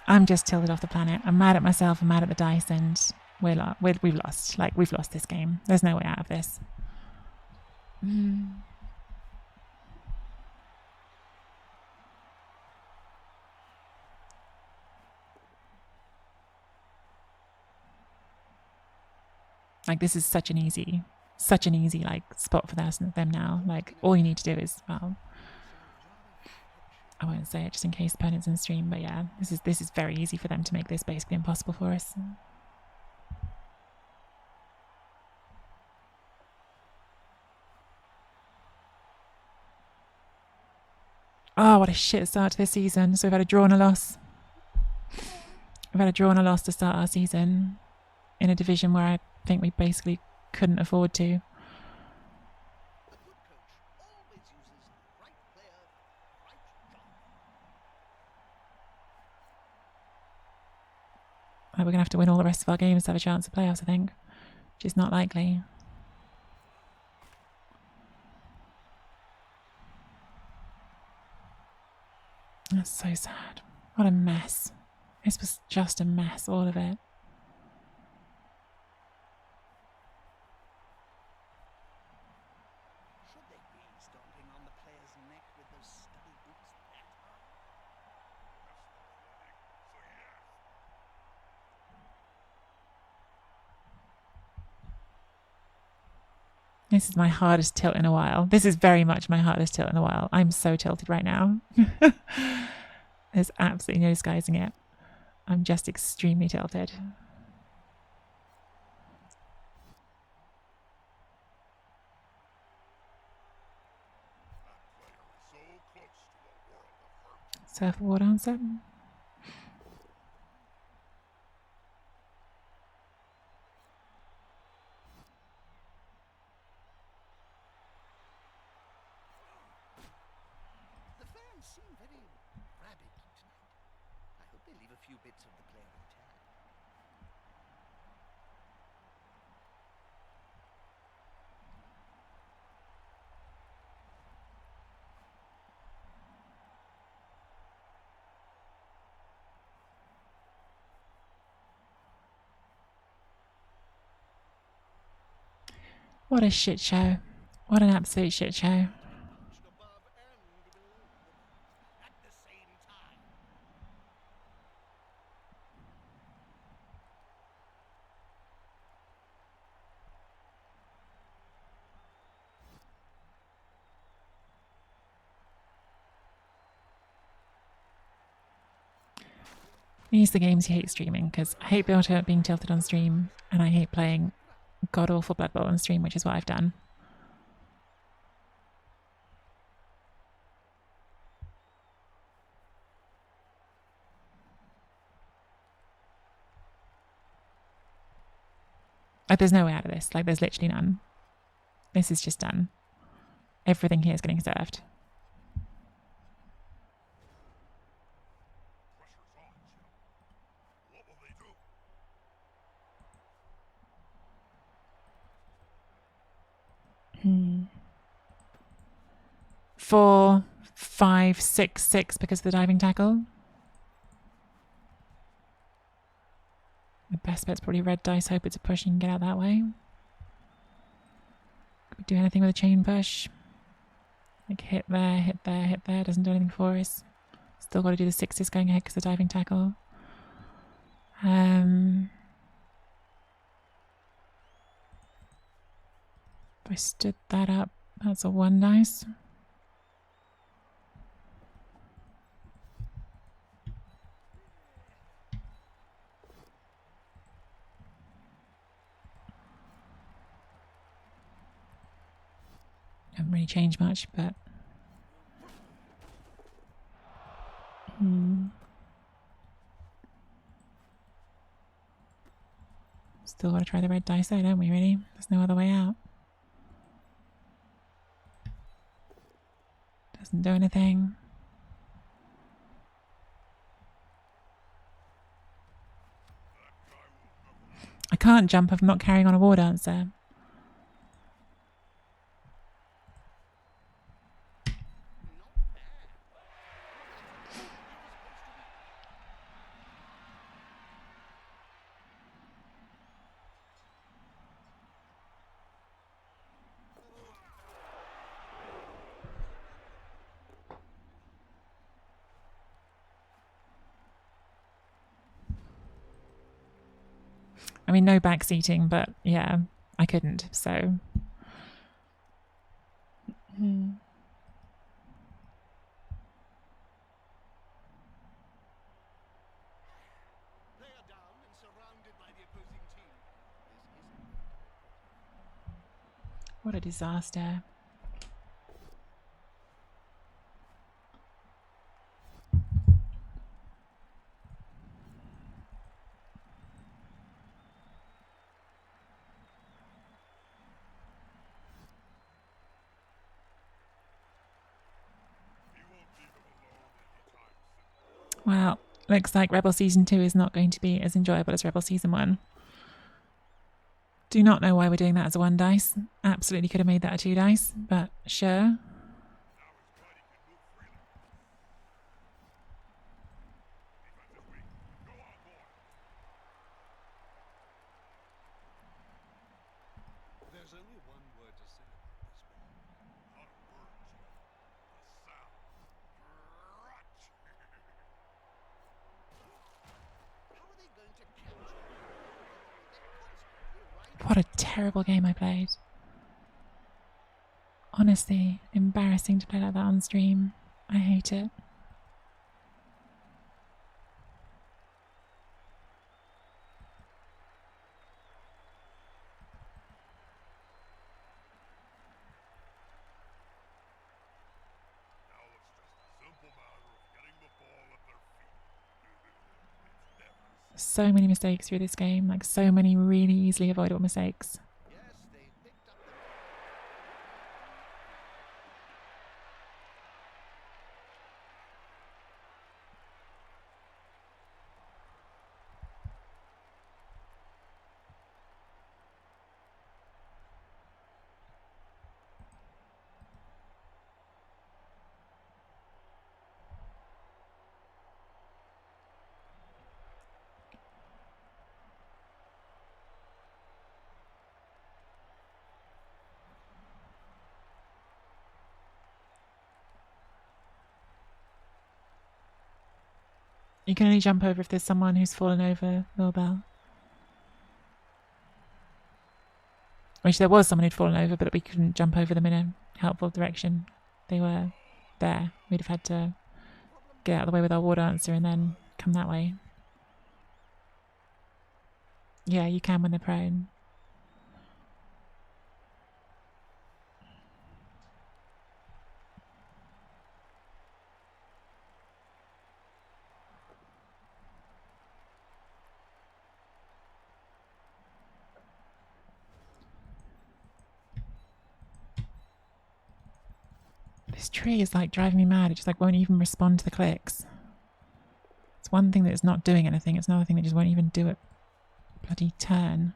I'm just tilted off the planet. I'm mad at myself. I'm mad at the dice, and we've lost. Like, we've lost this game. There's no way out of this. Like, this is such an easy like spot for them now. Like, all you need to do is, well, I won't say it just in case opponents in stream, but yeah, this is very easy for them to make this basically impossible for us. Oh, what a shit start to this season. So we've had a draw and a loss. We've had a draw and a loss to start our season in a division where I think we basically couldn't afford to. Like, we're going to have to win all the rest of our games to have a chance of playoffs, I think. Which is not likely. That's so sad. What a mess. This was just a mess, all of it. This is my hardest tilt in a while. This is very much my hardest tilt in a while. I'm so tilted right now. There's absolutely no disguising it. I'm just extremely tilted. Surf water answer. What a shit show. What an absolute shit show. These are the games you hate streaming, because I hate being tilted on stream, and I hate playing god-awful Blood Bowl on stream, which is what I've done. Like, there's no way out of this. Like, there's literally none. This is just done. Everything here is getting served. Four, 5, 6, 6 because of the diving tackle. The best bet's probably red dice. Hope it's a push and get out that way. Could we do anything with a chain push? Like, hit there, hit there, hit there. Doesn't do anything for us. Still got to do the sixes going ahead because of diving tackle. If I stood that up, that's a 1 dice. Haven't really changed much, but still got to try the red dice though, don't we, really? There's no other way out. Doesn't do anything. I can't jump if I'm not carrying on a war dancer. I mean, no backseating, but yeah, I couldn't, so. What a disaster. Well, looks like Rebel Season 2 is not going to be as enjoyable as Rebel Season 1. Do not know why we're doing that as a 1 dice. Absolutely could have made that a 2 dice, but sure. There's only one word to say. Not a word. A sound. How are they going to capture you? What a terrible game I played. Honestly, embarrassing to play like that on stream. I hate it. So many mistakes through this game, like so many really easily avoidable mistakes. Yes, they picked up the... You can only jump over if there's someone who's fallen over, Milbell. Which there was someone who'd fallen over, but we couldn't jump over them in a helpful direction. They were there. We'd have had to get out of the way with our war dancer and then come that way. Yeah, you can when they're prone. This tree is like driving me mad. It just like won't even respond to the clicks. It's one thing that it's not doing anything. It's another thing that just won't even do a bloody turn.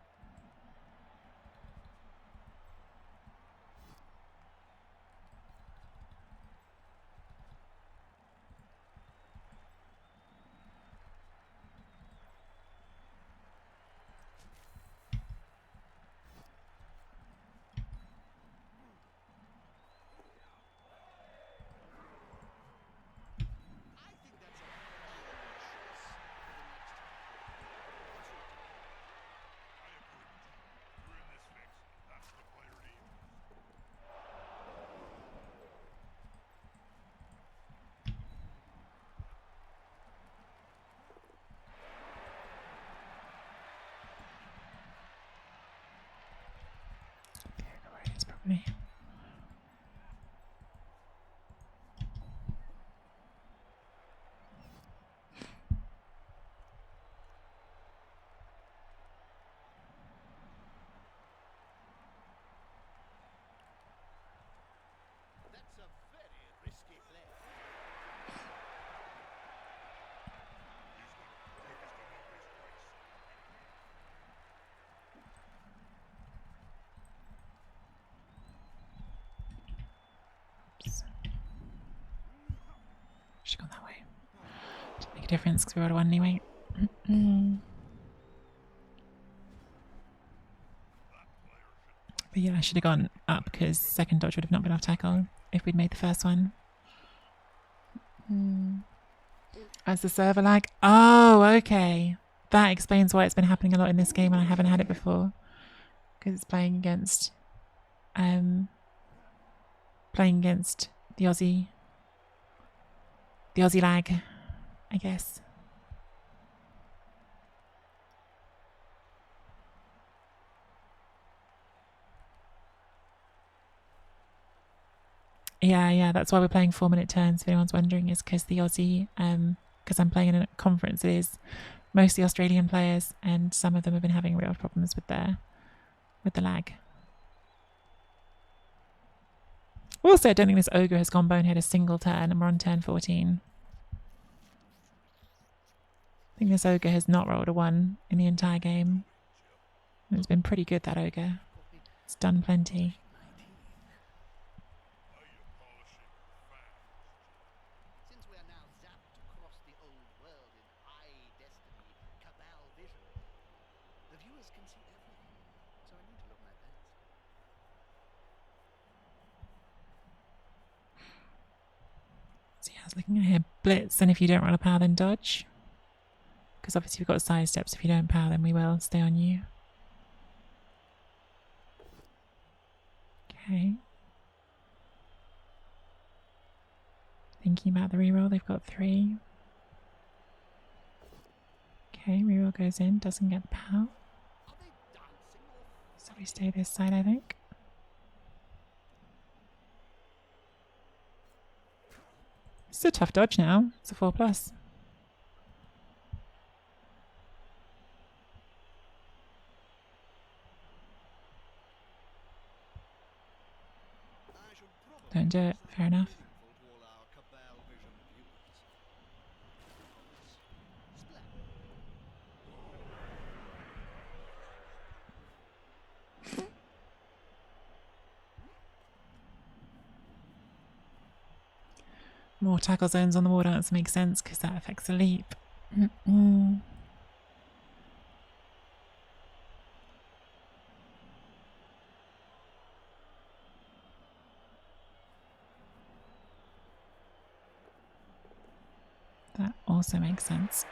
Right. That's a very risky play. Oops. Should have gone that way. Didn't make a difference because we were at 1 anyway. But yeah, I should have gone up because second dodge would have not been off tackle if we'd made the first one. As the server lag. Oh, okay. That explains why it's been happening a lot in this game and I haven't had it before. Because it's playing against the Aussie lag, I guess. Yeah, that's why we're playing 4-minute turns, if anyone's wondering, is because the Aussie, because I'm playing in a conference, it is mostly Australian players, and some of them have been having real problems with the lag. Also, I don't think this ogre has gone bonehead a single turn, and we're on turn 14. I think this ogre has not rolled a 1 in the entire game. And it's been pretty good, that ogre. It's done plenty. Since we are now zapped across the old world in high destiny cabal vision, the viewers can see everything. So I need to look my best. So yeah, I was looking at here. Blitz, and if you don't roll a power, then dodge. Because obviously we've got side steps. If you don't power, then we will stay on you. Okay. Thinking about the reroll, they've got 3. Okay, reroll goes in, doesn't get the power. Are they dancing or So we stay this side, I think. It's a tough dodge now. It's a 4+. I should probably Don't do it. Fair enough. meaningful to all our cabal vision viewers. Splat. More tackle zones on the wall dance makes sense because that affects the leap. That also makes sense.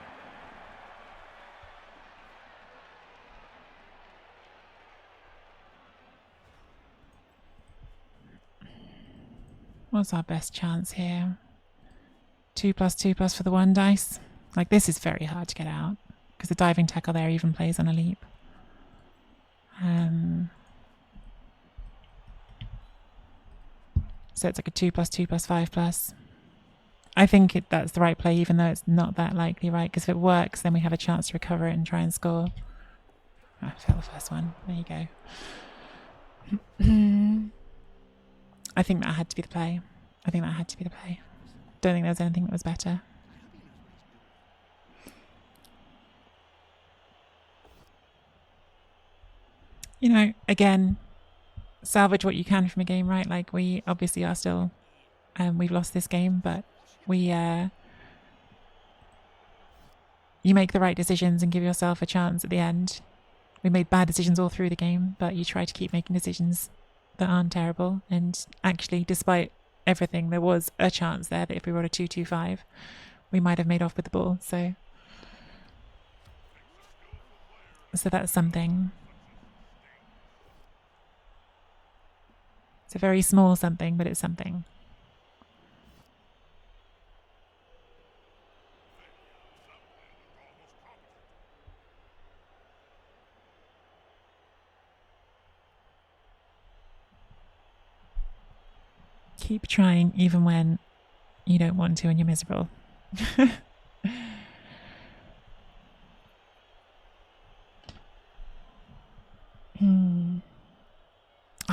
What's our best chance here? 2+2+ for the 1 dice. Like, this is very hard to get out because the diving tackle there even plays on a leap. So it's like a 2+2+5+. I think that's the right play, even though it's not that likely, right? Because if it works, then we have a chance to recover it and try and score. Oh, I failed the first one. There you go. I think that had to be the play. Don't think there was anything that was better. You know, again, salvage what you can from a game, right? Like, we obviously are still, we've lost this game, but you make the right decisions and give yourself a chance at the end. We made bad decisions all through the game, but you try to keep making decisions that aren't terrible. And actually, despite everything, there was a chance there that if we rolled a 2-2-5, we might have made off with the ball. So that's something. It's a very small something, but it's something. Keep trying even when you don't want to and you're miserable. I'm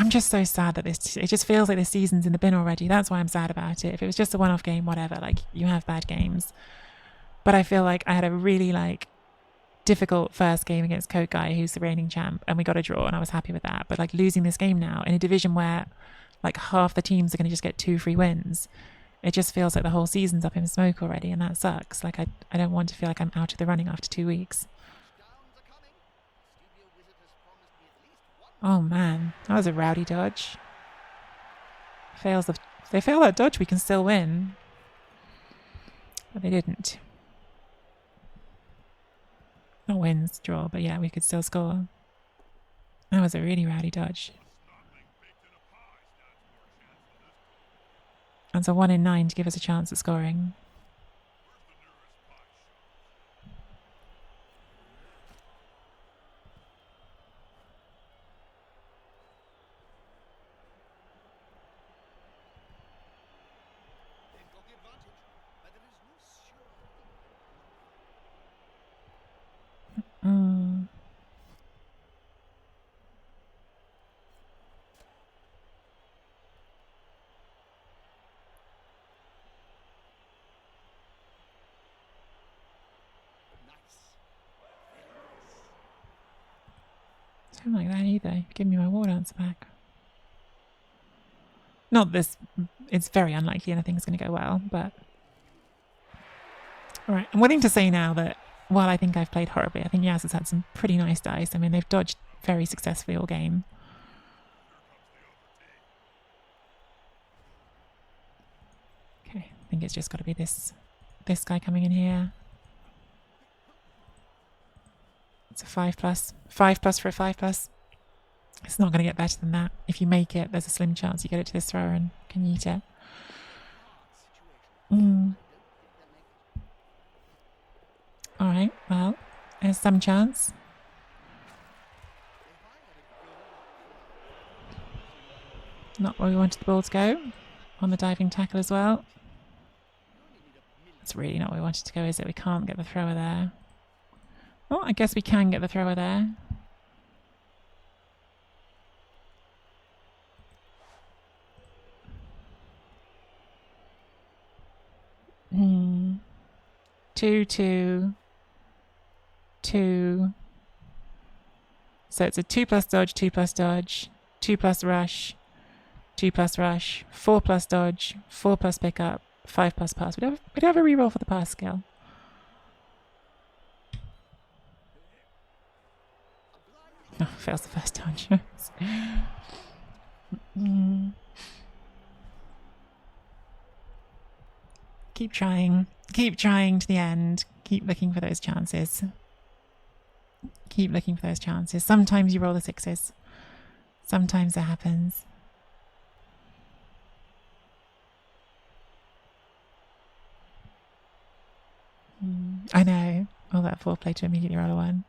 just so sad that it just feels like this season's in the bin already. That's why I'm sad about it. If it was just a one-off game, whatever, like, you have bad games. But I feel like I had a really, like, difficult first game against Coke Guy, who's the reigning champ, and we got a draw, and I was happy with that. But, like, losing this game now in a division where, like, half the teams are going to just get 2 free wins, it just feels like the whole season's up in smoke already, and that sucks. Like, I don't want to feel like I'm out of the running after 2 weeks. Oh man, that was a rowdy dodge. If they fail that dodge, we can still win. But they didn't. Not wins, draw, but yeah, we could still score. That was a really rowdy dodge. And so 1 in 9 to give us a chance at scoring. Don't like that either. Give me my war dance back. Not this. It's very unlikely anything's going to go well, but... Alright, I'm willing to say now that while I think I've played horribly, I think Yaz has had some pretty nice dice. I mean, they've dodged very successfully all game. Okay, I think it's just got to be this guy coming in here. It's a 5+. 5+ for a 5+. It's not going to get better than that. If you make it, there's a slim chance you get it to this thrower and can eat it. Alright, well, there's some chance. Not where we wanted the ball to go. On the diving tackle as well. That's really not where we wanted to go, is it? We can't get the thrower there. Oh, I guess we can get the thrower there. Two, 2. So it's a 2+ dodge, 2+ dodge, 2+ rush, 2+ rush, 4+ dodge, 4+ pickup, 5+ pass. We'd have a reroll for the pass skill. Oh, fails the first dodge. Keep trying. Keep trying to the end. Keep looking for those chances. Keep looking for those chances. Sometimes you roll the 6s. Sometimes it happens. I know. All that foreplay to immediately roll a 1.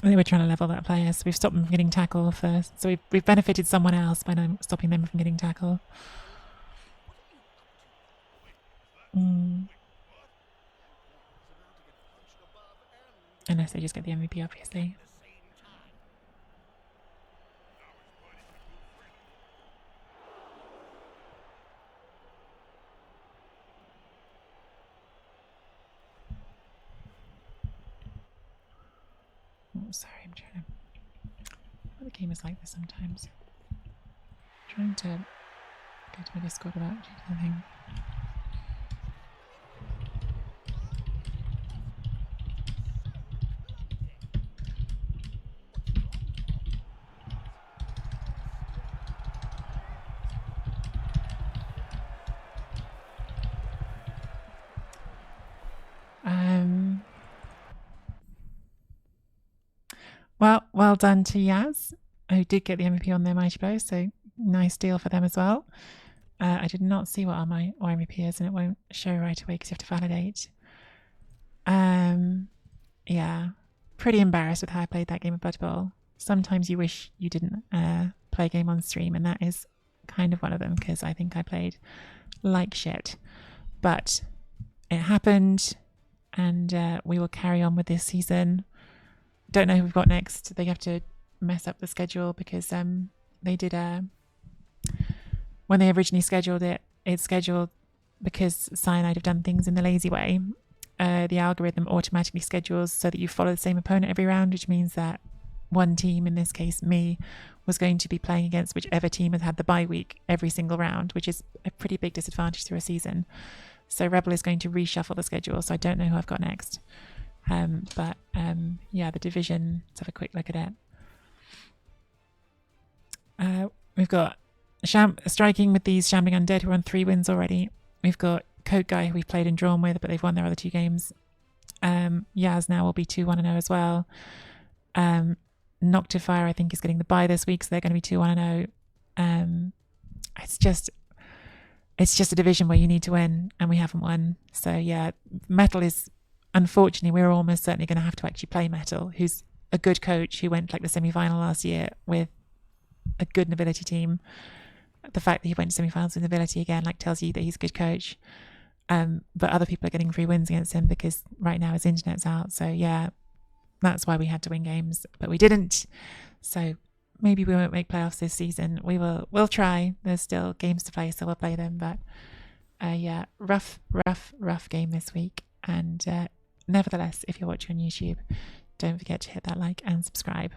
I think we're trying to level that player, so we've stopped them from getting tackle first. So we've benefited someone else by stopping them from getting tackle. Unless they just get the MVP, obviously. Oh, sorry, I'm trying to... Well, the game is like this sometimes. I'm trying to go to my Discord without doing anything. Well done to Yaz, who did get the MVP on their Mighty Blow, so nice deal for them as well. I did not see what are my MVP is, and it won't show right away because you have to validate. Yeah, pretty embarrassed with how I played that game of Blood Bowl. Sometimes you wish you didn't play a game on stream, and that is kind of one of them because I think I played like shit. But it happened, and we will carry on with this season. Don't know who we've got next. They have to mess up the schedule because they did when they originally scheduled it, it's scheduled because Cyanide have done things in the lazy way. The algorithm automatically schedules so that you follow the same opponent every round, which means that one team, in this case me, was going to be playing against whichever team has had the bye week every single round, which is a pretty big disadvantage through a season. So Rebel is going to reshuffle the schedule, so I don't know who I've got next. Yeah, the division, let's have a quick look at it. We've got striking with these Shambling Undead who are on 3 wins already. We've got Coke Guy who we've played and drawn with, but they've won their other 2 games. Yaz now will be 2-1-0 as well. Noctifier I think is getting the bye this week, so they're going to be 2-1-0. It's just a division where you need to win, and we haven't won. So yeah, Metal is, unfortunately, we're almost certainly going to have to actually play Metal, who's a good coach who went like the semi-final last year with a good nobility team. The fact that he went to semi-finals with nobility again tells you that he's a good coach. But other people are getting free wins against him because right now his internet's out. So yeah, that's why we had to win games, but we didn't. So maybe we won't make playoffs this season. We'll try. There's still games to play, so we'll play them. But yeah, rough game this week. And nevertheless, if you're watching on YouTube, don't forget to hit that like and subscribe.